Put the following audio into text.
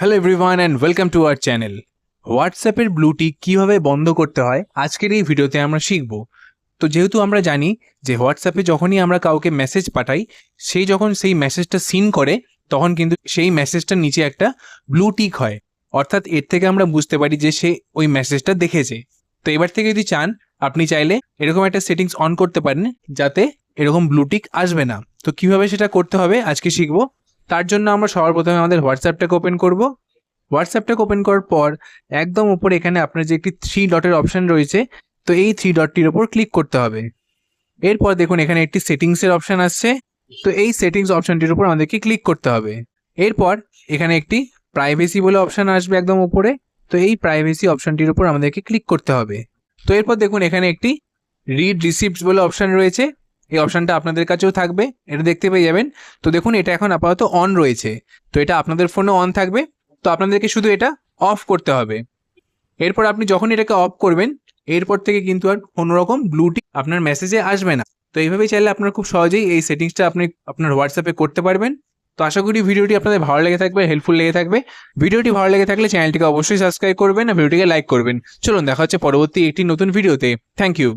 Hello everyone and welcome to our channel. হোয়াটসঅ্যাপের blue tick কীভাবে বন্ধ করতে হয় আজকের এই ভিডিওতে আমরা শিখব। তো যেহেতু আমরা জানি যে হোয়াটসঅ্যাপে যখনই আমরা কাউকে মেসেজ পাঠাই, যখন সেই মেসেজটা সিন করে তখন কিন্তু সেই মেসেজটার নিচে একটা ব্লু টিক হয়, অর্থাৎ এর থেকে আমরা বুঝতে পারি যে সে ওই মেসেজটা দেখেছে। তো এবার থেকে যদি চান আপনি চাইলে এরকম একটা সেটিংস অন করতে পারেন যাতে এরকম ব্লু টিক আসবে না। তো কীভাবে সেটা করতে হবে আজকে শিখব। তার জন্য আমরা সবার প্রথমে আমাদের হোয়াটসঅ্যাপটাকে ওপেন করব। হোয়াটসঅ্যাপটাকে ওপেন করার পর একদম উপরে এখানে আপনার যে একটি 3 ডটের অপশন রয়েছে, তো এই 3 ডটটির ওপর ক্লিক করতে হবে। এরপর দেখুন এখানে একটি সেটিংসের অপশন আসছে, তো এই সেটিংস অপশনটির উপর আমাদেরকে ক্লিক করতে হবে। এরপর এখানে একটি প্রাইভেসি বলে অপশন আসবে একদম উপরে, তো এই প্রাইভেসি অপশনটির উপর আমাদেরকে ক্লিক করতে হবে। তো এরপর দেখুন এখানে একটি রিড রিসিপ্টস বলে অপশন রয়েছে, এই অপশনটা আপনাদের কাছেও থাকবে, এটা দেখতে পেয়ে যাবেন। তো দেখুন এটা এখন আপাতত অন রয়েছে, তো এটা আপনাদের ফোনে অন থাকবে, তো আপনাদেরকে শুধু এটা অফ করতে হবে। এরপর আপনি যখন এটাকে অফ করবেন এরপর থেকে কিন্তু আর কোনো রকম ব্লু টিক আপনার মেসেজে আসবে না। তো এইভাবেই চাইলে আপনারা খুব সহজেই এই সেটিংসটা আপনি আপনার হোয়াটসঅ্যাপে করতে পারবেন। তো আশা করি ভিডিওটি আপনাদের ভালো লেগে থাকবে, হেল্পফুল লেগে থাকবে। ভিডিওটি ভালো লেগে থাকলে চ্যানেলটিকে অবশ্যই সাবস্ক্রাইব করবেন আর ভিডিওটিকে লাইক করবেন। চলুন দেখা হচ্ছে পরবর্তী একটি নতুন ভিডিওতে। Thank you.